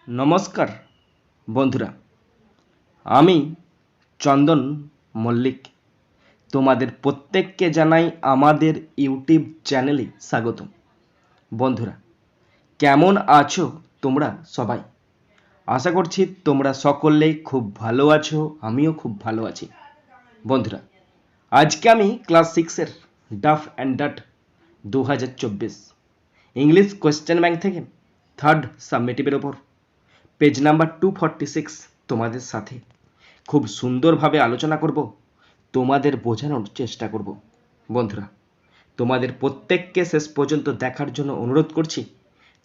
নমস্কার বন্ধুরা, আমি চন্দন মল্লিক তোমাদের প্রত্যেককে জানাই আমাদের ইউটিউব চ্যানেলে স্বাগত। বন্ধুরা, কেমন আছো তোমরা সবাই? আশা করছি তোমরা সকলেই খুব ভালো আছো, আমিও খুব ভালো আছি। বন্ধুরা, আজকে আমি ক্লাস 6-এর Duff and Dutt 2024 English question bank থেকে থার্ড সাবমিটিভের ওপর পেজ নাম্বার 246 তোমাদের সাথে খুব সুন্দরভাবে আলোচনা করব, তোমাদের বোঝানোর চেষ্টা করব। বন্ধুরা, তোমাদের প্রত্যেককে শেষ পর্যন্ত দেখার জন্য অনুরোধ করছি,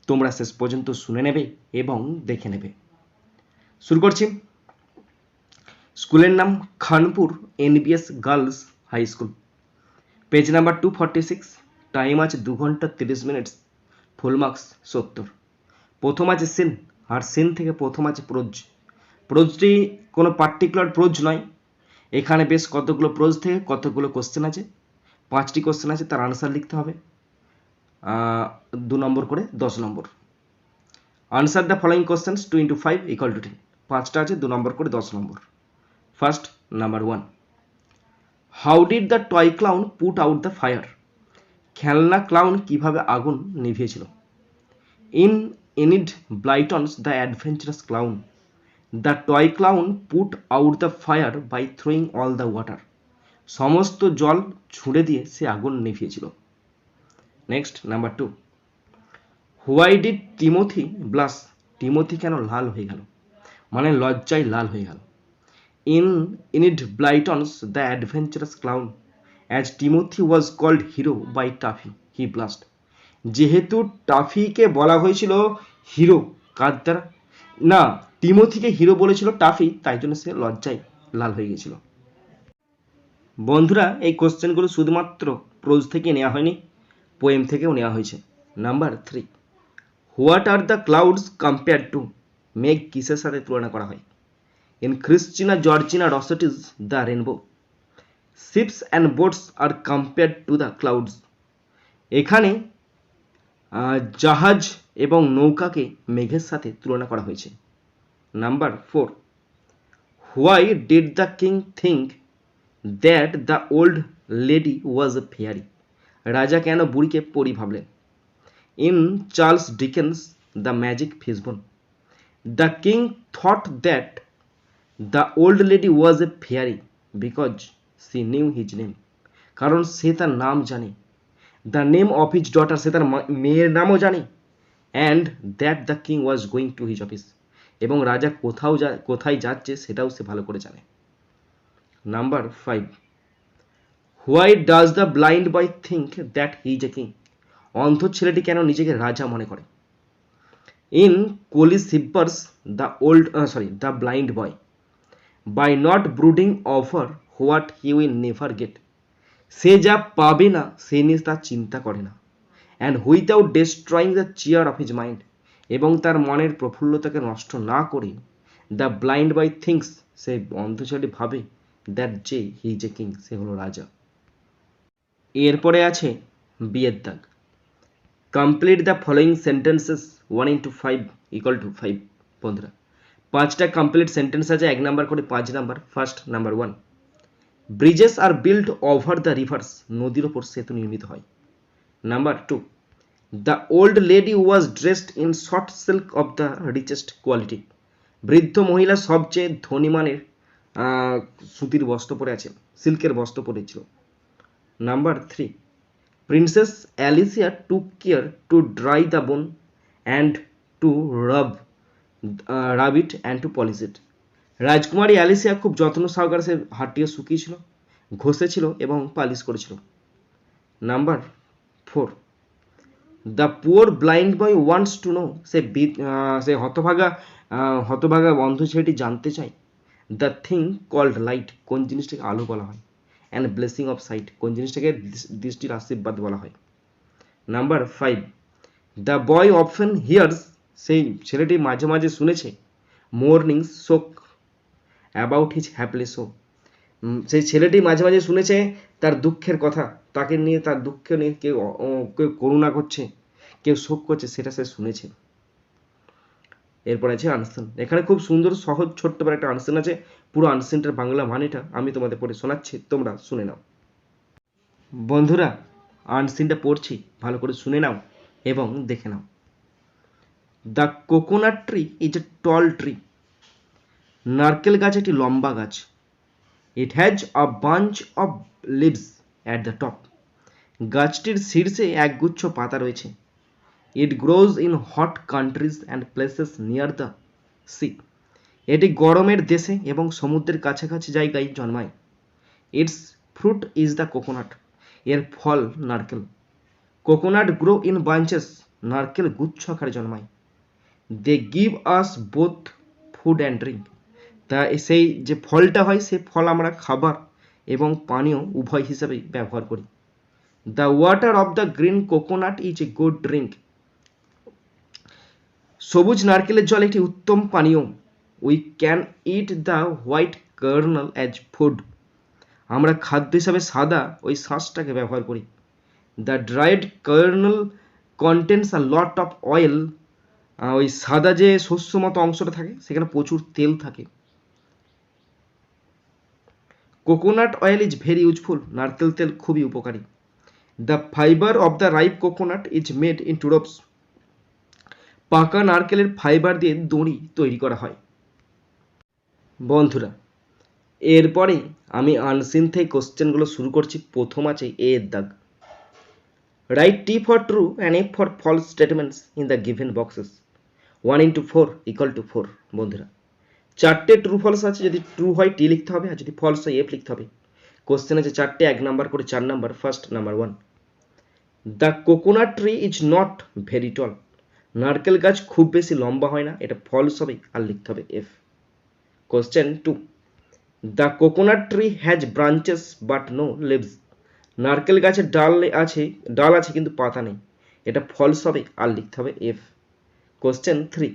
তোমরা শেষ পর্যন্ত শুনে নেবে এবং দেখে নেবে। শুরু করছি। স্কুলের নাম Khanpur NBS girls high school. Page number 246, time আছে 2 ঘন্টা 30 মিনিট, ফুল মার্কস 70। প্রথম আছে সিন, আর সিন থেকে প্রথম আছে প্রোজ। প্রোজটি কোনো পার্টিকুলার প্রোজ নয়, এখানে বেশ কতগুলো প্রোজ থেকে কতগুলো কোশ্চেন আছে, 5টি কোশ্চেন আছে, তার আনসার লিখতে হবে 2 নম্বর করে 10 নম্বর। Answer the following questions 2 into 5 = 10। 5টা আছে, 2 নম্বর করে 10 নম্বর। First, number 1, how did the toy clown put out the fire? খেলনা ক্লাউন কিভাবে আগুন নিভিয়েছিল? In Enid Blyton's the adventurous clown, the toy clown put out the fire by throwing all the water. সমস্ত জল ছুঁড়ে দিয়ে সে আগুন নিভিয়েছিল। Next, number 2, why did Timothy blush? Timothy কেন লাল হয়ে গেল, মানে লজ্জায় লাল হয়ে গেল? In Enid Blyton's the adventurous clown, as Timothy was called hero by Taffy, he blast. যেহেতু টাফিকে বলা হয়েছিল হিরো, কার দ্বারা? না, টিমোথিকে হিরো বলেছিল টাফি, তাই জন্য সে লজ্জায় লাল হয়ে গেছিল। বন্ধুরা, এই কোশ্চেনগুলো শুধুমাত্র প্রোজ থেকে নেওয়া হয়নি, পোয়েম থেকেও নেওয়া হয়েছে। Number 3, what are the clouds compare to? মেঘ কিসের সাথে তুলনা করা হয়? In Christina Georgina Rossetti's the rainbow, ships and boats are compare to the clouds. এখানে জাহাজ এবং নৌকাকে মেঘের সাথে তুলনা করা হয়েছে। Number 4, why did the king think that the old lady was a fairy? রাজা কেন বুড়িকে পরি ভাবলেন? In Charles Dickens the magic fishbone, the king thought that the old lady was a fairy because she knew his name, কারণ সে তার নাম জানে। The name of his daughter, সে তার মেয়ের নামও জানে। And that the king was going to his office, এবং রাজা কোথায় যাচ্ছে সেটাও সে ভালো করে জানে। Number 5, why does the blind boy think that he is a king? অন্ধ ছেলেটি কেন নিজেকে রাজা মনে করে? In Colley Cibber's the blind boy, by not brooding over what he will never get, সে যা পাবে না সে নিয়ে তার চিন্তা করে না। And without destroying the cheer of his mind, এবং তার মনের প্রফুল্লতাকে নষ্ট না করে দ্য ব্লাইন্ড বয় থিঙ্কস, সে অন্ধ ছেলেটি ভাবে দ্যাট যে হি ইজ এ কিং, সে হলো রাজা। এরপরে আছে বিয়ের দাগ। Complete the following sentences 1 into 5 = 5। বন্ধুরা, 5টা কমপ্লিট সেন্টেন্স আছে, 1 নাম্বার করে 5 number. First, number 1, bridges are built over the rivers, নদীর ওপর সেতু নির্মিত হয়। Number 2, the old lady was dressed in short silk of the richest quality, বৃদ্ধ মহিলা সবচেয়ে ধনী মানের সুতির বস্ত্র পরে আছে, সিল্কের বস্ত্র পরেছিল। Number 3, princess Alicia took care to dry the bone and to rub it and to polish it, রাজকুমারী অ্যালিসিয়া খুব যত্ন সহকারে সে হাড়টিকে শুকিয়েছিল, ঘষেছিল এবং পালিশ করেছিল। Number 4, the poor blind boy wants to know, সে হতভাগা অন্ধ ছেলেটি জানতে চায় দ্য থিং কল্ড লাইট, কোন জিনিসটাকে আলো বলা হয়, অ্যান্ড ব্লেসিং অফ সাইট, কোন জিনিসটাকে দৃষ্টির আশীর্বাদ বলা হয়। Number 5, the boy often here's, সেই ছেলেটি মাঝে মাঝে শুনেছে মর্নিং শোক অ্যাবাউট হিজ হ্যাপলি শো, সেই ছেলেটি মাঝে মাঝে শুনেছে তার দুঃখের কথা, তাকে নিয়ে, তার দুঃখ নিয়ে কেউ করুণা করছে, কেউ শোক করছে, সেটা সে শুনেছে। এরপর আছে আনসেন। এখানে খুব সুন্দর সহজ ছোট্ট করে একটা আনসেন আছে, পুরো আনসেনটার বাংলা মানেটা আমি তোমাদের পড়ে শোনাচ্ছি, তোমরা শুনে নাও। বন্ধুরা আনসিনটা পড়ছি, ভালো করে শুনে নাও এবং দেখে নাও। The coconut tree is a tall tree. নারকেল গাছ একটি লম্বা গাছ। It has a bunch of leaves at the top. গাছটির শীর্ষে একগুচ্ছ পাতা রয়েছে। It grows in hot countries and places near the sea. এটি গরমের দেশে এবং সমুদ্রের কাছাকাছি জায়গায় জন্মায়। Its fruit is the coconut. এর ফল নারকেল। Coconut grow in bunches. নারকেল গুচ্ছ আকারে জন্মায়। They give us both food and drink. তা সেই যে ফলটা হয় সে ফল আমরা খাবার এবং পানীয় উভয় হিসাবেই ব্যবহার করি। The water of the green coconut is a good drink. সবুজ নারকেলের জল একটি উত্তম পানীয়। We can it the white Karnal as food. আমরা খাদ্য হিসাবে সাদা ওই শাঁসটাকে ব্যবহার করি। The dried Karnal contents a lot of oil. ওই সাদা যে শস্য মতো অংশটা থাকে সেখানে প্রচুর তেল থাকে। Coconut oil is very useful. নারকেল তেল খুবই উপকারী। The fibre of the ripe coconut is made into ropes. পাকা নারকেলের ফাইবার দিয়ে দড়ি তৈরি করা হয়। বন্ধুরা এরপরে আমি আনসিন থেকে কোশ্চেনগুলো শুরু করছি। প্রথম আছে এ এর দাগ। Write T for true and F for false statements in the given boxes. 1 into 4 equal to 4। বন্ধুরা চারটে ট্রু ফলস আছে, যদি ট্রু হয় টি লিখতে হবে আর যদি ফলস হয় এফ লিখতে হবে। কোশ্চেন আছে চারটে, 1 নাম্বার করে 4 number. First number 1, the coconut tree is not very tall. নারকেল গাছ খুব বেশি লম্বা হয় না, এটা ফলস হবে আর লিখতে হবে F. Question 2, the coconut tree has branches but no leaves. নারকেল গাছের ডাল আছে কিন্তু পাতা নেই, এটা ফলস হবে আর লিখতে হবে F. Question 3,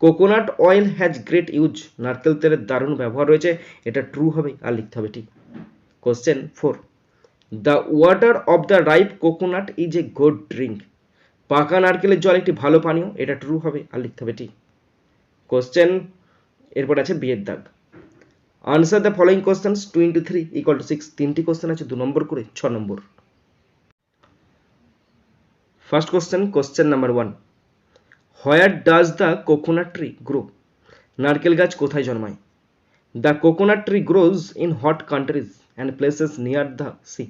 coconut oil has great use. নারকেল তেলের দারুণ ব্যবহার রয়েছে, এটা ট্রু হবে আর লিখতে হবে টি। Question 4, the water of the ripe coconut is a good drink. পাকা নারকেলের জল একটি ভালো পানীয়, এটা ট্রু হবে আর লিখতে হবে টি। কোশ্চেন এরপর আছে বি এর দাগ। Answer the following questions 2 into 3 equal to 6। তিনটি কোশ্চেন আছে 2 নম্বর করে 6 number. First question number 1, where does the coconut tree grow. নারকেল গাছ কোথায় জন্মায়? The coconut tree grows in hot countries and places near the sea.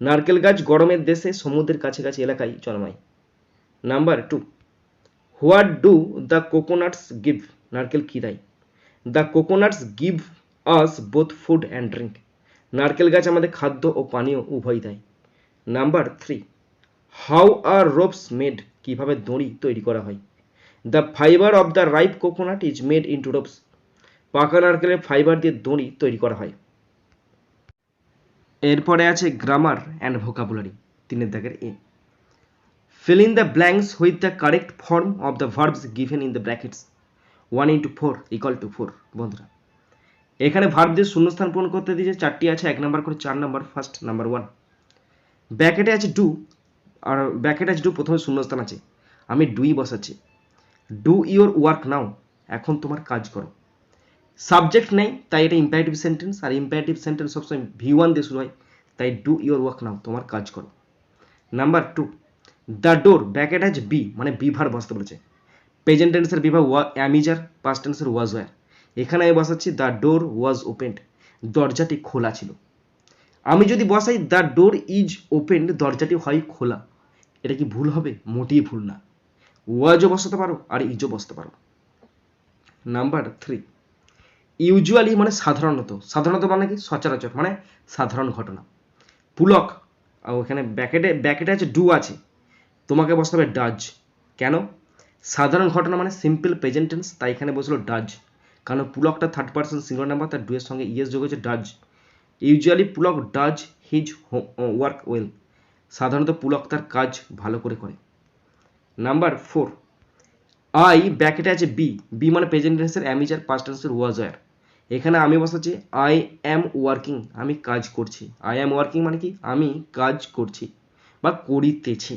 নারকেল গাছ গরমের দেশে সমুদ্রের কাছাকাছি এলাকায় জন্মায়। Number 2, what do the coconuts give. নারকেল কী দেয়? The coconuts give us both food and drink. নারকেল গাছ আমাদের খাদ্য ও পানীয় উভয় দেয়। Number 3, how are ropes made. কীভাবে দড়ি তৈরি করা হয়? The fibre of the ripe coconut is made into ropes. পাকা নারকেলের ফাইবার দিয়ে দড়ি তৈরি করা হয়। এরপরে আছে গ্রামার অ্যান্ড ভোকাবুলারি, 3 দাগের এ। Fill in the blanks with the correct form of the verbs given in the brackets. 1 into 4 equal to 4। বন্ধুরা এখানে ভার্ব দিয়ে শূন্যস্থান পূরণ করতে দিয়েছে, 4টি আছে, 1 নাম্বার করে 4 নাম্বার। ফার্স্ট নাম্বার 1, ব্র্যাকেটে আছে ডু, আর ব্র্যাকেটে আছে ডু, প্রথমে শূন্যস্থান আছে, আমি ডুই বসাচ্ছি। ডু ইওর ওয়ার্ক নাও। এখন তোমার কাজ করো। সাবজেক্ট নেই তাই এটা ইম্পারেটিভ সেন্টেন্স, আর ইম্পারেটিভ সেন্টেন্স সবসময় V1 দিয়ে শুরু হয়, তাই ডু ইওর ওয়ার্ক নাও, তোমার কাজ করো। নাম্বার 2, দ্য ডোর, ব্র্যাকেট আছে বি, মানে বি ভার্ব বসতে বলেছে। প্রেজেন্ট টেন্সের বি ভার্ব অ্যামিজার, পাস্ট টেন্সের ওয়াজ ওয়্যার। এখানে আমি বসাচ্ছি দ্য ডোর ওয়াজ ওপেন্ড, দরজাটি খোলা ছিল। আমি যদি বসাই দ্য ডোর ইজ ওপেন্ড, দরজাটি হয় খোলা, এটা কি ভুল হবে? মোটেই ভুল না। ওয়াজও বসাতে পারো আর ইজও বসাতে পারো। নাম্বার 3, ইউজুয়ালি মানে সাধারণত, সাধারণত মানে কি? সচরাচর, মানে সাধারণ ঘটনা। পুলক, ওখানে ব্যাকেটে আছে ডু আছে, তোমাকে বসতে হবে ডাজ। কেন? সাধারণ ঘটনা মানে সিম্পল প্রেজেন্ট টেন্স, তাই এখানে বসলো ডাজ, কারণ পুলকটা থার্ড পারসন সিঙ্গুলার নাম্বার, তার ডু এর সঙ্গে ইএস যোগ হয়েছে does. Usually Pulak does his work well. সাধারণত পুলক তার কাজ ভালো করে করে। নাম্বার 4, আই, ব্র্যাকেটে আছে বি, বি মানে প্রেজেন্ট টেন্সের অ্যামিজার, পাস্ট টেন্সের ওয়াজ ওয়্যার। এখানে আমি বসাচ্ছি আই অ্যাম ওয়ার্কিং, আমি কাজ করছি। আই অ্যাম ওয়ার্কিং মানে কি? আমি কাজ করছি বা করিতেছি।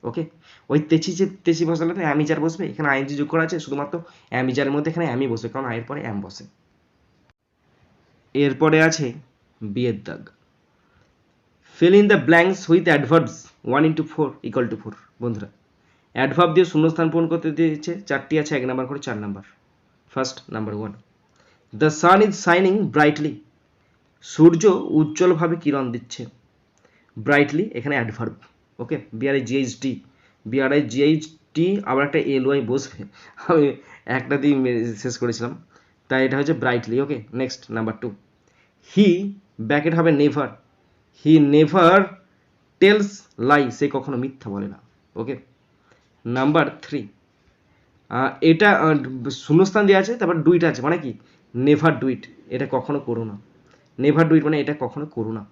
ওকে, ওই তেছি বসালে অ্যামিজার বসবে, এখানে আইএনজি যোগ করা আছে, শুধুমাত্র অ্যামিজারের মধ্যে এখানে অ্যামি বসবে, কারণ আয়ের পরে অ্যাম বসে। এরপরে আছে বিয়ের দাগ। Feel in the blanks with adverbs 1 × 4 = 4। বন্ধুরা, অ্যাডভার্ব দিয়ে শূন্যস্থান পূরণ করতে দিয়েছে, 4টি আছে, 1 নাম্বার করে 4 number. First number 1, the sun is shining brightly. সূর্য উজ্জ্বলভাবে কিরণ দিচ্ছে। ব্রাইটলি এখানে অ্যাডভার্ব। ওকে, বিআরআইজিএইচটি আবার একটা এলওয়াই বসবে, আমি একটা দিয়ে শেষ করেছিলাম, তাই এটা হচ্ছে ব্রাইটলি। ওকে, নেক্সট নাম্বার 2, হি ব্যাকেট হবে নেভার। হি নেভার টেলস লাই, সে কখনো মিথ্যা বলে না। ওকে, নাম্বার 3, এটা শূন্যস্থান দেওয়া আছে, তারপর ডুইট আছে, মানে কি নেভার ডুইট, এটা কখনো করো না। নেভার ডুইট মানে এটা কখনো করো না।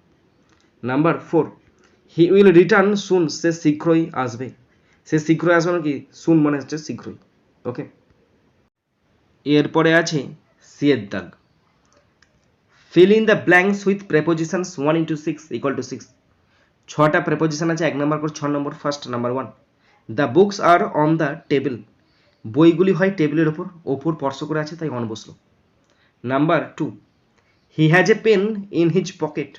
নাম্বার 4, হি উইল রিটার্ন সুন, সে শীঘ্রই আসবে। সে শীঘ্রই আসবে মানে কি, সুন মানে হচ্ছে শীঘ্রই। ওকে, এরপরে আছে সিয়ের দাগ। Feel in the blanks with prepositions 1 × 6 = 6। 6টা প্রেপোজিশন আছে, 1 নাম্বার করে 6 number. First number 1, the books are on the table. বইগুলি হয় টেবিলের ওপর স্পর্শ করে আছে, তাই অন বসলো। Number 2, he has a pen in his pocket.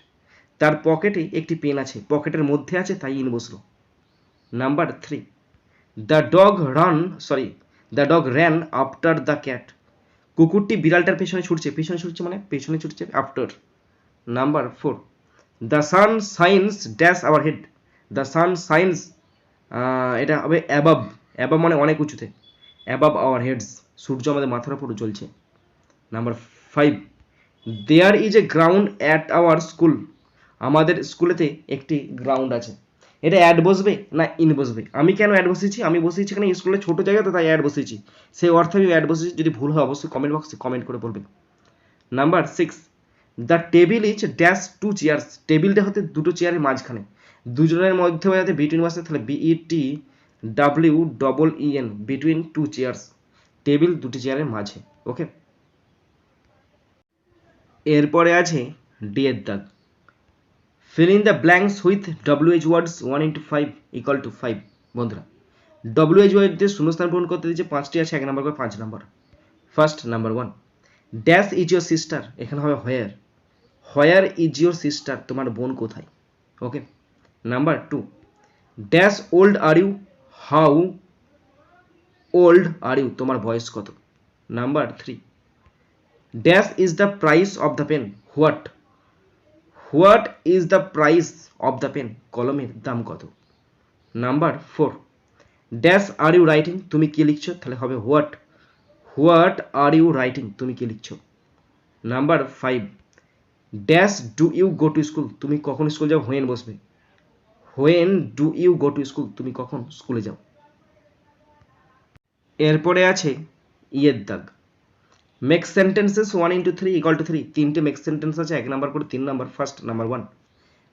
তার পকেটে একটি পেন আছে, পকেটের মধ্যে আছে, তাই ইন বসলো। Number 3, the dog ran after the cat. কুকুরটি বিড়ালটার পেছনে ছুটছে, মানে পেছনে ছুটছে, after. Number 4, the sun shines dash our head. The sun shines, এটা হবে অ্যাবাব। অ্যাবাব মানে অনেক উঁচুতে, অ্যাবাব আওয়ার হেডস, সূর্য আমাদের মাথার উপর জ্বলছে। Number 5, there is a ground at our school. আমাদের স্কুলেতে একটি গ্রাউন্ড আছে। এটা অ্যাড বসবে না ইন বসবে? আমি কেন অ্যাড বসেছি, আমি বসেছি এখানে স্কুলে ছোট জায়গা তো, তাই অ্যাড বসেছি, সেই অর্থে আমি অ্যাড বসেছি। যদি ভুল হয় অবশ্যই কমেন্ট বক্সে কমেন্ট করে বলবেন। Number 6, the table is dash 2 chairs. টেবিলটা হতে দুটো চেয়ারের মাঝখানে, দুজনের মধ্যে যাতে বিটুইন বসে, তাহলে BETWEEN, বিটুইন 2 চেয়ার্স। টেবিল দুটি চেয়ারের মাঝে। ওকে, এরপরে আছে ডি এর দাগ। Feel in the blanks with WH ওয়ার্ডস 1 × 5 = 5। বন্ধুরা, WH ওয়ার্ড দিয়ে শূন্যস্থান পূরণ করতে দিয়েছে, 5টি আছে, 1 নাম্বার করে 5 number. First number 1, dash is your sister. এখানে হবে হোয়ার ইজ ইয়োর সিস্টার, তোমার বোন কোথায়। Okay, number 2, dash old are you. How old are you, তোমার বয়স কত। Number 3, dash is the price of the pen. What is the price of the pen, কলমের দাম কত। Number 4, dash are you writing, তুমি কি লিখছো, তাহলে হবে হোয়াট আর ইউ রাইটিং, তুমি কি লিখছো। Number 5, dash do you go to school, তুমি কখন স্কুল যাও, হোয়েন বসবে। When do you go to school, তুমি কখন স্কুলে যাও। এরপরে আছে ইয়ের দাগ। Make sentences 1 × 3 = 3। 3টে মেক সেন্টেন্স আছে, 1 নাম্বার করে 3 নাম্বার। ফার্স্ট নাম্বার 1,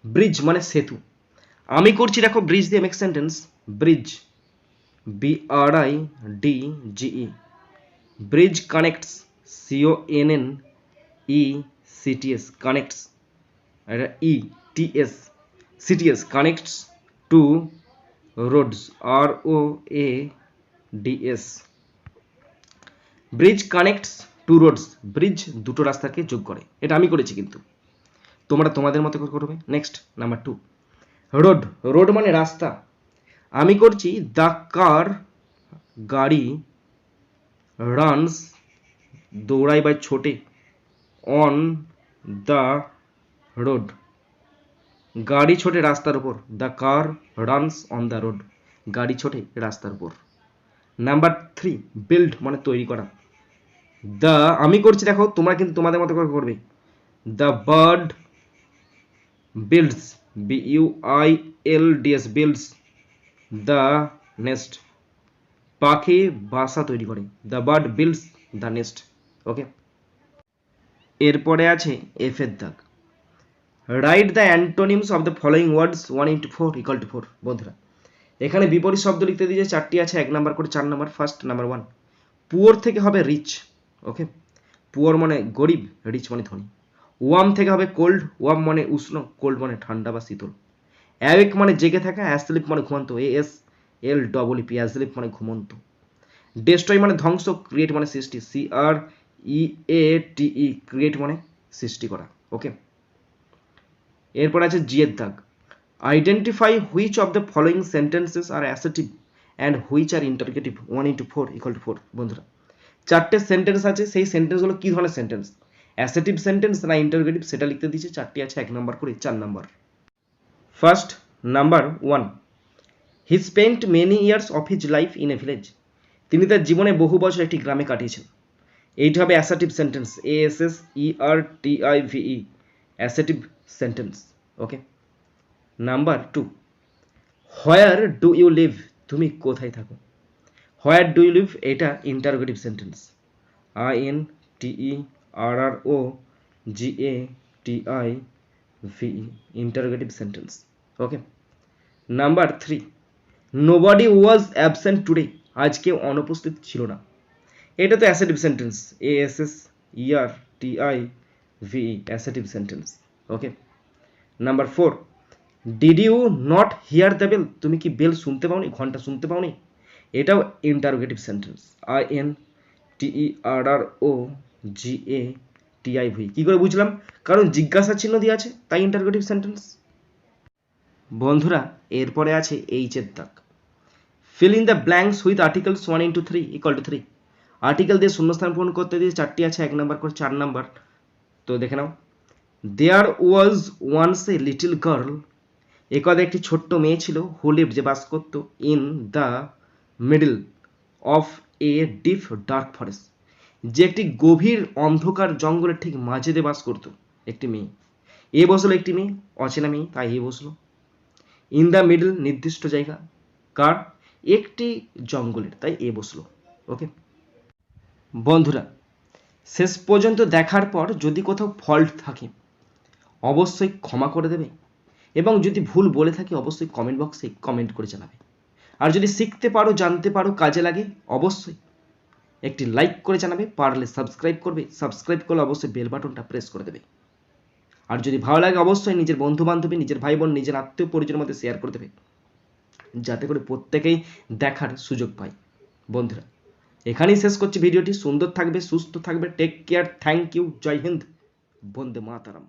ব্রিজ মানে সেতু। আমি করছি দেখো ব্রিজ দিয়ে make sentence. Bridge, BRIDGE, bridge connects, CONNECTS, connects, এটা ETS, CTS, connects to roads, ROADS। Bridge connects to roads, bridge দুটো রাস্তাকে যোগ করে। এটা আমি করেছি, কিন্তু তোমরা তোমাদের মতো করে করবে। নেক্সট নাম্বার 2, রোড মানে রাস্তা। আমি করছি দ্য কার, গাড়ি, রানস দৌড়ায় বা ছোটে, অন দ্য রোড, গাড়ি ছোটে রাস্তার উপর। The car runs on the road, গাড়ি ছোটে রাস্তার উপর। নাম্বার 3, বিল্ড মানে তৈরি করা। আমি করছি দেখো, তোমরা কিন্তু তোমাদের মতো করে করবে। The bird builds, BUILDS, builds the nest, পাখি বাসা তৈরি করে। The bird builds the nest. Okay, এরপরে আছে এফ এর দাগ। Write the antonyms of the following words 1 × 4 = 4। বন্ধুরা, এখানে বিপরীত শব্দ লিখতে দিয়েছে, 4টি আছে, 1 নাম্বার করে 4 নাম্বার। ফার্স্ট নাম্বার 1, পুয়ার থেকে হবে রিচ। ওকে, পুয়ার মানে গরিব, রিচ মানে ধনী। ওয়ার্ম থেকে হবে কোল্ড। ওয়ার্ম মানে উষ্ণ, কোল্ড মানে ঠান্ডা বা শীতল। অ্যাওয়েক মানে জেগে থাকা, অ্যাসলিপ মানে ঘুমান্ত, LEEP, অ্যাজলিপ মানে ঘুমন্ত, ডেস্ট্রয় মানে ধ্বংস, ক্রিয়েট মানে সৃষ্টি, CREATE, ক্রিয়েট মানে সৃষ্টি করা। ওকে, এরপর আছে জি এর দাগ, identify which of the following sentences are assertive and which are interrogative. 1 × 4 = 4। বন্ধুরা, চারটে সেন্টেন্স আছে, সেই সেন্টেন্সগুলো কি ধরনের সেন্টেন্স, অ্যাসেটিভ সেন্টেন্স না ইন্টারোগেটিভ, সেটা লিখতে দিয়েছে। চারটি আছে, 1 নম্বর করে 4 number. First number 1, he spent many years of his life in a village. তিনি তার জীবনে বহু বছর একটি গ্রামে কাটিয়েছেন। এইটা হবে assertive sentence, ASSERTIVE, assertive sentence. Okay, number 2, where do you live, তুমি কোথায় থাকো। হোয়ার ডু ইউ লিভ, এটা interrogative sentence, INTERROGATIVE, interrogative sentence. Okay, number 3, nobody was absent today, আজকে অনুপস্থিত ছিল না। এটা তো assertive sentence, ASSERTIVE, assertive sentence. Okay, number 4, did you not hear the bell, তুমি কি বেল শুনতে পাওনি, ঘন্টা শুনতে পাওনি, এটাও ইন্টারোগেটিভ সেন্টেন্স, INTERROGATIVE। কি করে বুঝলাম, কারণ জিজ্ঞাসা চিহ্ন দিয়ে আছে, তাই ইন্টারোগেটিভ সেন্টেন্স। বন্ধুরা, এরপরে আছে এইচ এর দাগ, feel in the blanks with articles 1 × 3 = 3। Article দিয়ে শূন্যস্থান পূরণ করতে দিয়ে চারটি আছে, 1 নম্বর করে 4 নম্বর। তো দেখে নাও, there was once a little girl, একদা একটি ছোট্ট মেয়ে ছিল, হু লিভড, যে বাস করত, in the middle of a deep dark forest, যে একটি গভীর অন্ধকার জঙ্গলের ঠিক মাঝে দিয়ে বাস করত একটি মেয়ে। এ বসলো একটি মেয়ে, অচেনা মেয়ে, তাই এ বসলো। ইন দ্য মিডল, নির্দিষ্ট জায়গা, কার, একটি জঙ্গলের, তাই এ বসলো। ওকে বন্ধুরা, শেষ পর্যন্ত দেখার পর যদি কোথাও ফল্ট থাকে অবশ্যই ক্ষমা করে দেবে, এবং যদি ভুল বলে থাকি অবশ্যই কমেন্ট বক্সে কমেন্ট করে জানাবে। আর যদি শিখতে পারো, জানতে পারো, কাজে লাগে, অবশ্যই একটি লাইক করে জানাবে, পারলে সাবস্ক্রাইব করবে, সাবস্ক্রাইব করলে অবশ্যই বেল বাটনটা প্রেস করে দেবে। আর যদি ভালো লাগে অবশ্যই নিজের বন্ধু বান্ধবী, নিজের ভাই বোন, নিজের আত্মীয় পরিজনের মধ্যে শেয়ার করে দেবে, যাতে করে প্রত্যেকেই দেখার সুযোগ পায়। বন্ধুরা, এখানেই শেষ করছি ভিডিওটি। সুন্দর থাকবে, সুস্থ থাকবে, টেক কেয়ার, থ্যাংক ইউ, জয় হিন্দ, বন্দে মাতারাম।